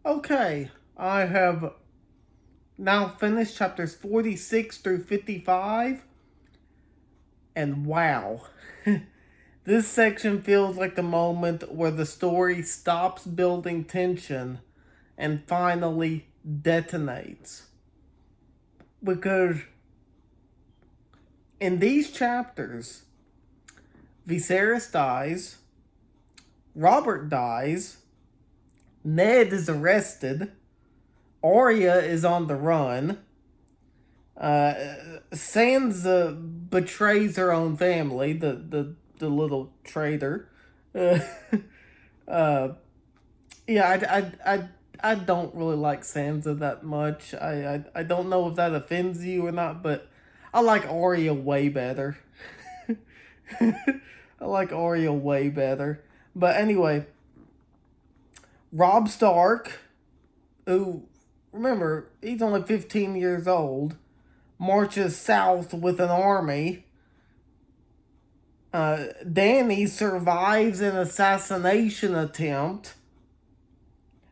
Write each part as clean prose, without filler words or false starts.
Okay, I have now finished chapters 46 through 55, and wow. This section feels like the moment where the story stops building tension and finally detonates. Because in these chapters, Viserys dies, Robert dies, Ned is arrested, Arya is on the run, Sansa betrays her own family, the little traitor. Uh, uh, yeah, I don't really like Sansa that much. I don't know if that offends you or not, but I like Arya way better. I like Arya way better. But anyway, Robb Stark, who, remember, he's only 15 years old, marches south with an army. Dany survives an assassination attempt,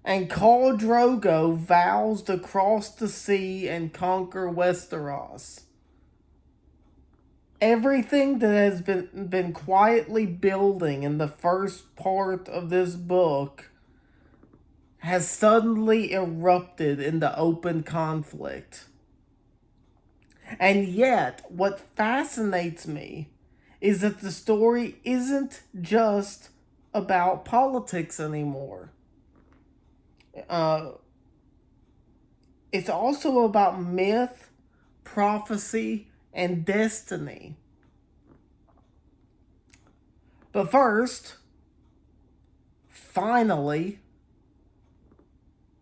and Khal Drogo vows to cross the sea and conquer Westeros. Everything that has been quietly building in the first part of this book has suddenly erupted into open conflict. And yet, what fascinates me is that the story isn't just about politics anymore. Uh, it's also about myth, prophecy, and destiny. But first, finally,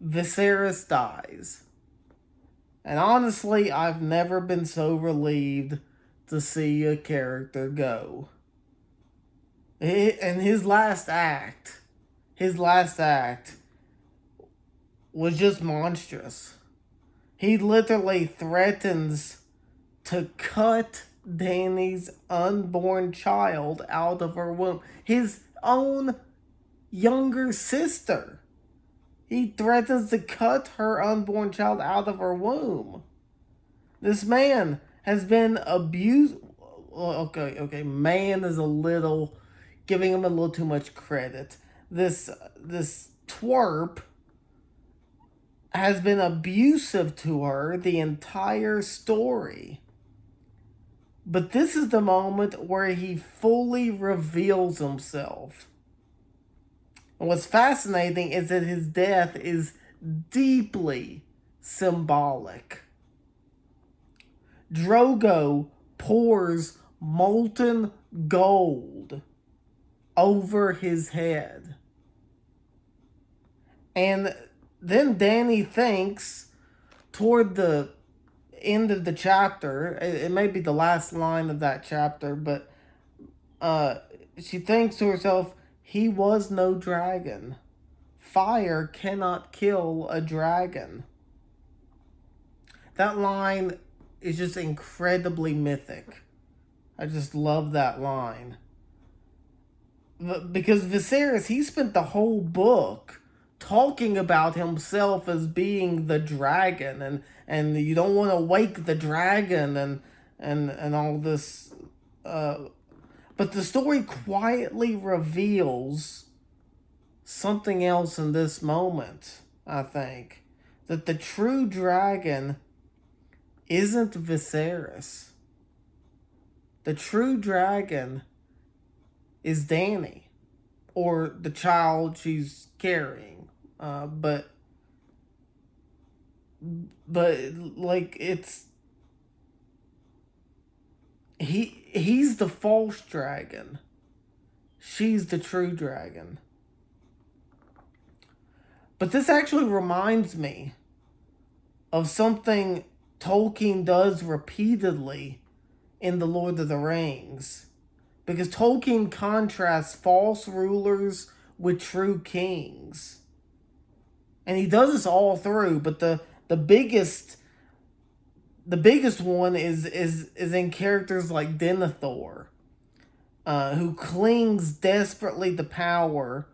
Viserys dies. And honestly, I've never been so relieved to see a character go. And his last act was just monstrous. He literally threatens to cut Dany's unborn child out of her womb. His own younger sister. He threatens to cut her unborn child out of her womb. This man has been abused. Okay, man is a little giving him a little too much credit. This twerp has been abusive to her the entire story. But this is the moment where he fully reveals himself. And what's fascinating is that his death is deeply symbolic. Drogo pours molten gold over his head. And then Dany thinks, toward the end of the chapter, it may be the last line of that chapter, but she thinks to herself, he was no dragon. Fire cannot kill a dragon. That line is just incredibly mythic. I just love that line. Because Viserys, he spent the whole book talking about himself as being the dragon, and you don't want to wake the dragon, and all this. But the story quietly reveals something else in this moment, I think. That the true dragon isn't Viserys. The true dragon is Dany, or the child she's carrying. But like he's the false dragon. She's the true dragon. But this actually reminds me of something Tolkien does repeatedly in The Lord of the Rings. Because Tolkien contrasts false rulers with true kings. And he does this all through, but the biggest one is in characters like Denethor, who clings desperately to power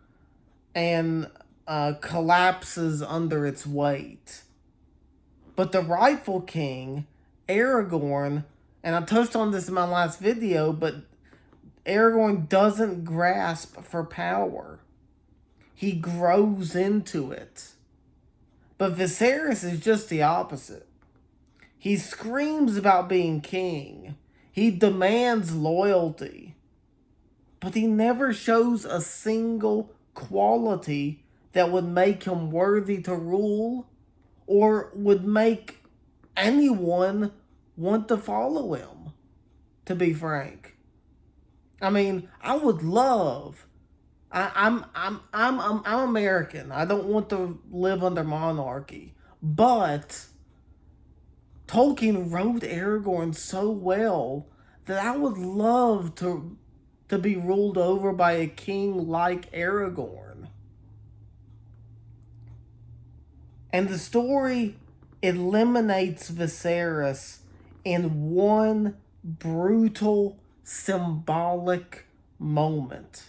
and collapses under its weight. But the rightful king, Aragorn, and I touched on this in my last video, but Aragorn doesn't grasp for power. He grows into it. But Viserys is just the opposite. He screams about being king. He demands loyalty. But he never shows a single quality that would make him worthy to rule or would make anyone want to follow him, to be frank. I mean, I would love. I'm American. I don't want to live under monarchy, but Tolkien wrote Aragorn so well that I would love to be ruled over by a king like Aragorn. And the story eliminates Viserys in one brutal, symbolic moment.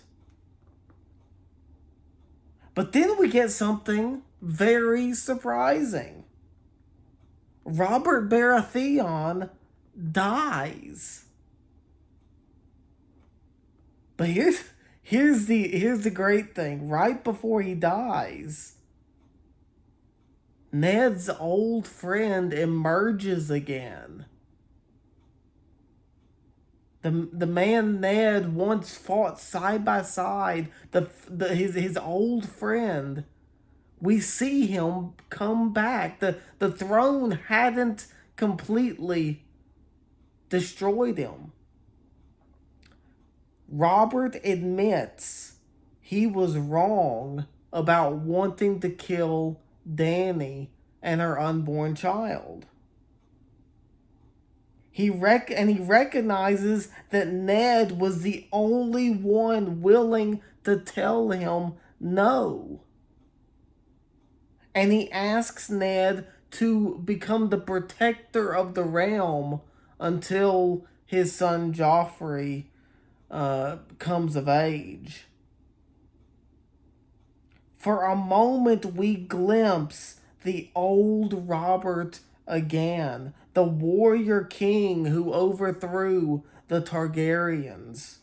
But then we get something very surprising. Robert Baratheon dies. But here's the great thing. Right before he dies, Ned's old friend emerges again. The man Ned once fought side by side, his old friend. We see him come back. The throne hadn't completely destroyed him. Robert admits he was wrong about wanting to kill Dany and her unborn child. He recognizes that Ned was the only one willing to tell him no. And he asks Ned to become the protector of the realm until his son Joffrey comes of age. For a moment, we glimpse the old Robert again, the warrior king who overthrew the Targaryens.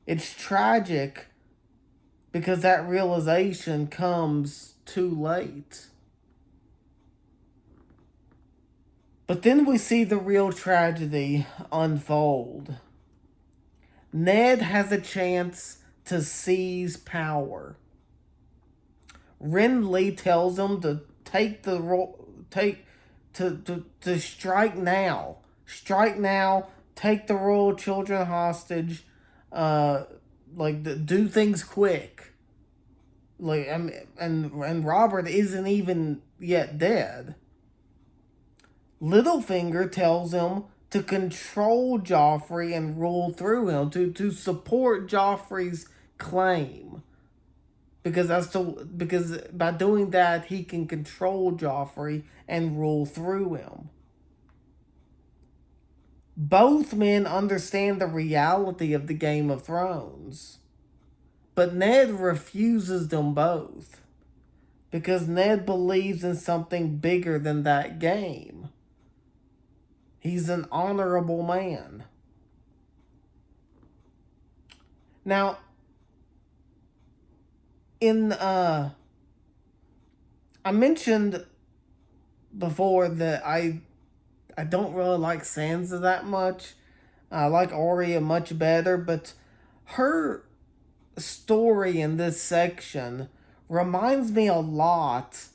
It's tragic because that realization comes too late. But then we see the real tragedy unfold. Ned has a chance to seize power. Renly tells him to to strike now. Strike now. Take the royal children hostage. Do things quick. And Robert isn't even yet dead. Littlefinger tells him to control Joffrey and rule through him, to support Joffrey's claim. Because by doing that, he can control Joffrey and rule through him. Both men understand the reality of the Game of Thrones. But Ned refuses them both. Because Ned believes in something bigger than that game. He's an honorable man. Now, I mentioned before that I don't really like Sansa that much. I like Arya much better, but her story in this section reminds me a lot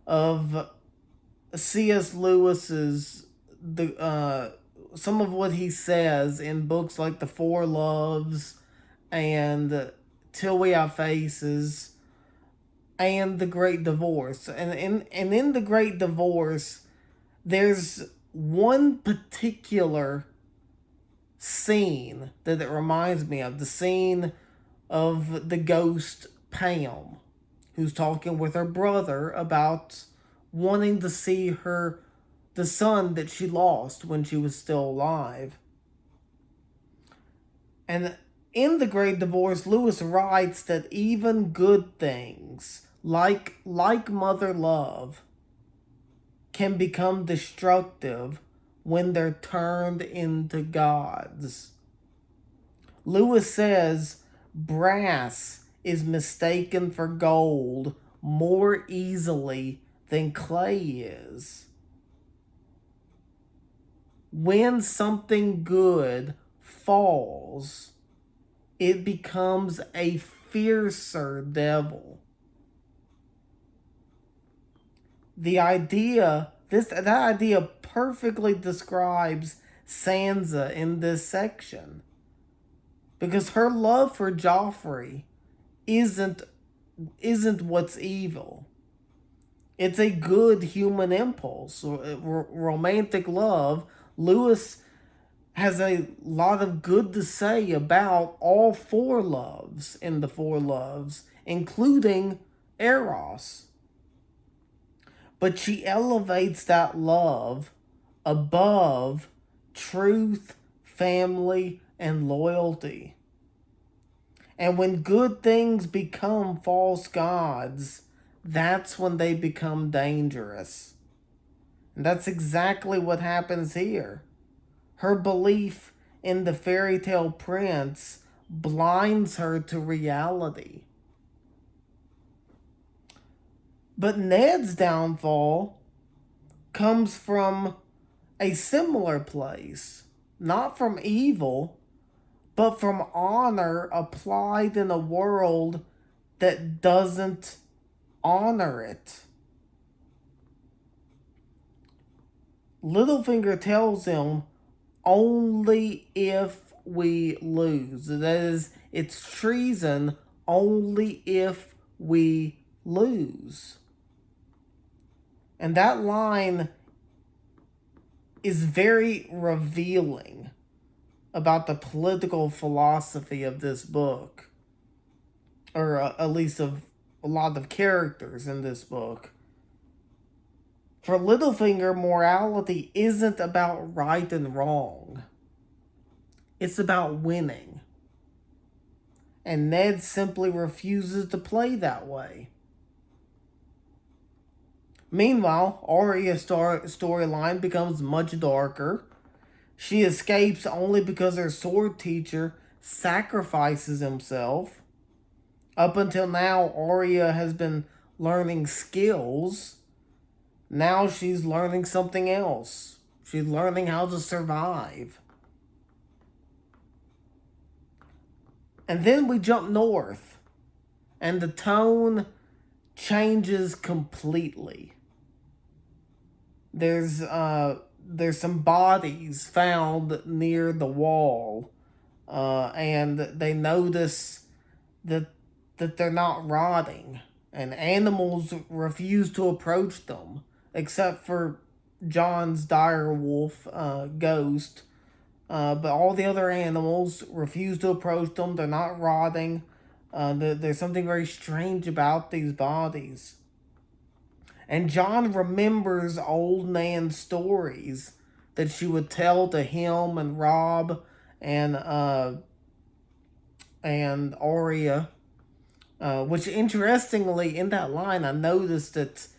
of C.S. Lewis's some of what he says in books like The Four Loves and Till We Have Faces and The Great Divorce. And in The Great Divorce, there's one particular scene that it reminds me of. The scene of the ghost Pam, who's talking with her brother about wanting to see the son that she lost when she was still alive. And In The Great Divorce, Lewis writes that even good things, like mother love, can become destructive when they're turned into gods. Lewis says brass is mistaken for gold more easily than clay is. When something good falls, it becomes a fiercer devil. That idea perfectly describes Sansa in this section. Because her love for Joffrey isn't what's evil. It's a good human impulse, romantic love. Lewis has a lot of good to say about all four loves in the four loves, including Eros. But she elevates that love above truth, family, and loyalty. And when good things become false gods, that's when they become dangerous. And that's exactly what happens here. Her belief in the fairy tale prince blinds her to reality. But Ned's downfall comes from a similar place, not from evil, but from honor applied in a world that doesn't honor it. Littlefinger tells him, only if we lose. That is, it's treason only if we lose. And that line is very revealing about the political philosophy of this book, or at least of a lot of characters in this book. For Littlefinger, morality isn't about right and wrong. It's about winning. And Ned simply refuses to play that way. Meanwhile, Arya's storyline becomes much darker. She escapes only because her sword teacher sacrifices himself. Up until now, Arya has been learning skills. Now she's learning something else. She's learning how to survive. And then we jump north, and the tone changes completely. There's some bodies found near the wall, and they notice that they're not rotting, and animals refuse to approach them, except for John's direwolf ghost. But all the other animals refuse to approach them. They're not rotting. There's something very strange about these bodies. And John remembers old Nan's stories that she would tell to him and Robb and Arya. Which, interestingly, in that line, I noticed that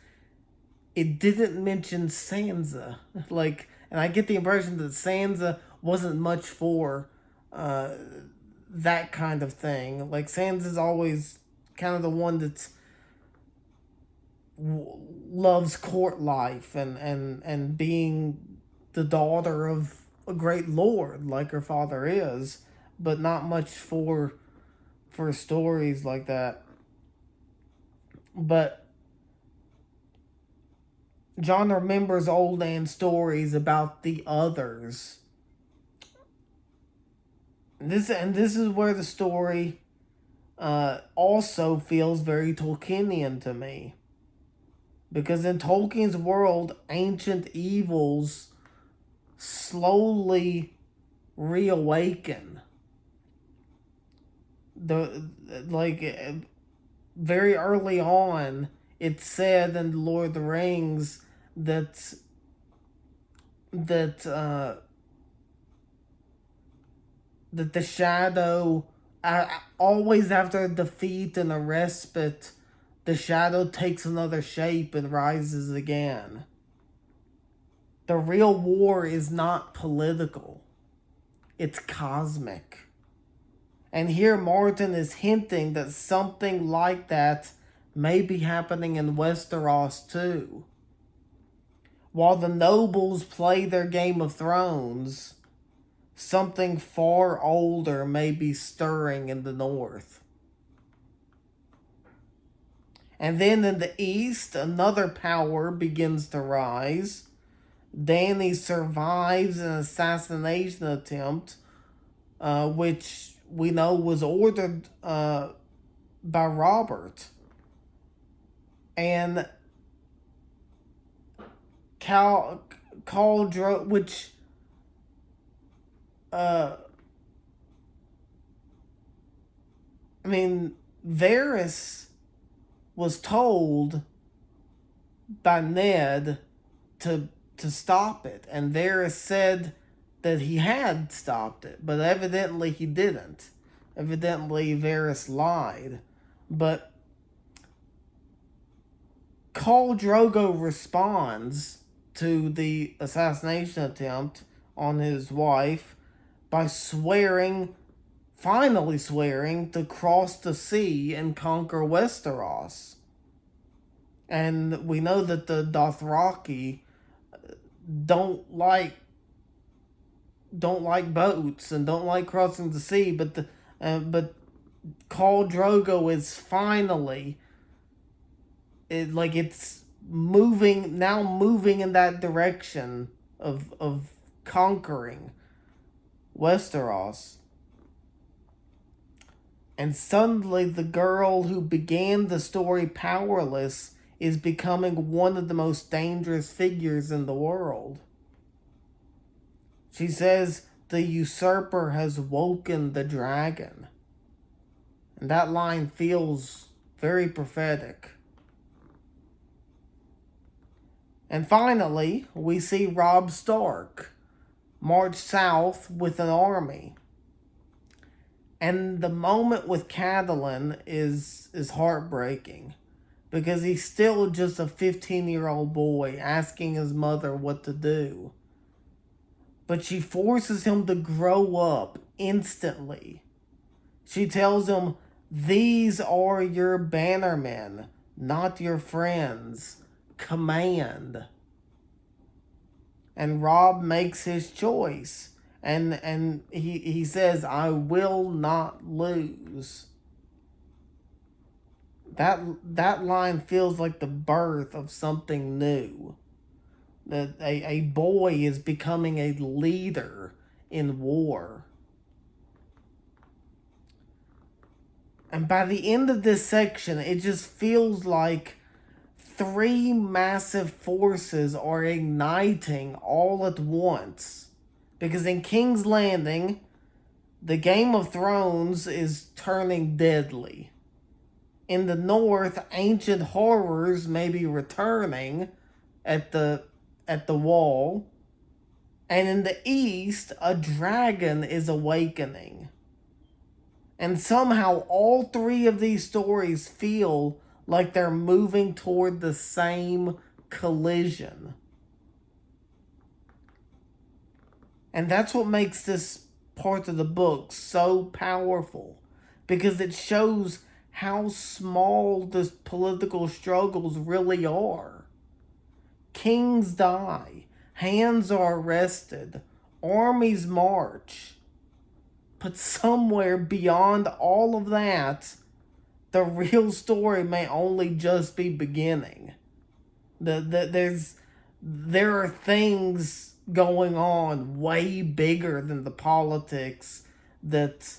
it didn't mention Sansa. And I get the impression that Sansa wasn't much for that kind of thing. Like, Sansa's always kind of the one that's loves court life and being the daughter of a great lord like her father is, but not much for stories like that. But John remembers old Nan's stories about the others. This is where the story also feels very Tolkienian to me. Because in Tolkien's world, ancient evils slowly reawaken. Very early on, it's said in Lord of the Rings that the shadow always after a defeat and a respite, the shadow takes another shape and rises again. The real war is not political, it's cosmic. And here Martin is hinting that something like that may be happening in Westeros too. While the nobles play their Game of Thrones, something far older may be stirring in the north. And then in the east, another power begins to rise. Dany survives an assassination attempt, which we know was ordered by Robert. And Khal Drogo, which Varys was told by Ned to stop it, and Varys said that he had stopped it, but evidently he didn't. Evidently Varys lied. But Khal Drogo responds to the assassination attempt on his wife by finally swearing to cross the sea and conquer Westeros. And we know that the Dothraki don't like boats and don't like crossing the sea, but Khal Drogo is finally it's moving in that direction of conquering Westeros. And suddenly the girl who began the story powerless is becoming one of the most dangerous figures in the world. She says the usurper has woken the dragon. And that line feels very prophetic. And finally, we see Robb Stark march south with an army. And the moment with Catelyn is heartbreaking, because he's still just a 15-year-old boy asking his mother what to do. But she forces him to grow up instantly. She tells him, "These are your bannermen, not your friends. Command." And Robb makes his choice. And he says, "I will not lose." That line feels like the birth of something new. That a boy is becoming a leader in war. And by the end of this section, it just feels like three massive forces are igniting all at once. Because in King's Landing, the Game of Thrones is turning deadly. In the north, ancient horrors may be returning at the wall. And in the east, a dragon is awakening. And somehow all three of these stories feel like they're moving toward the same collision. And that's what makes this part of the book so powerful, because it shows how small the political struggles really are. Kings die, hands are arrested, armies march. But somewhere beyond all of that, the real story may only just be beginning. There are things going on way bigger than the politics that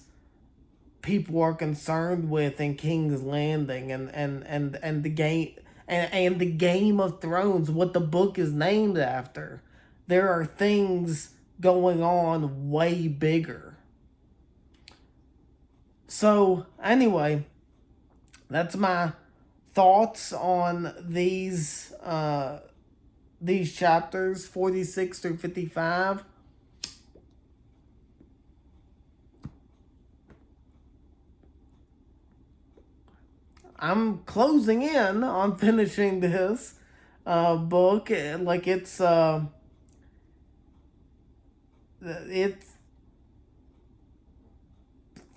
people are concerned with in King's Landing and the game and the Game of Thrones, what the book is named after. There are things going on way bigger. So anyway, that's my thoughts on these chapters 46 through 55. I'm closing in on finishing this book. Like it's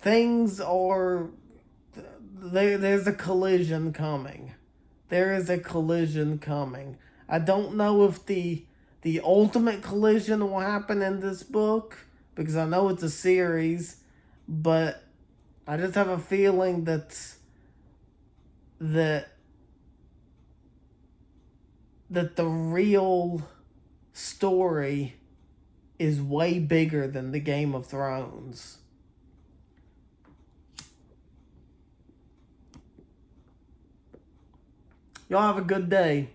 things are there's a collision coming. There is a collision coming. I don't know if the ultimate collision will happen in this book because I know it's a series, but I just have a feeling that that the real story is way bigger than the Game of Thrones. Y'all have a good day.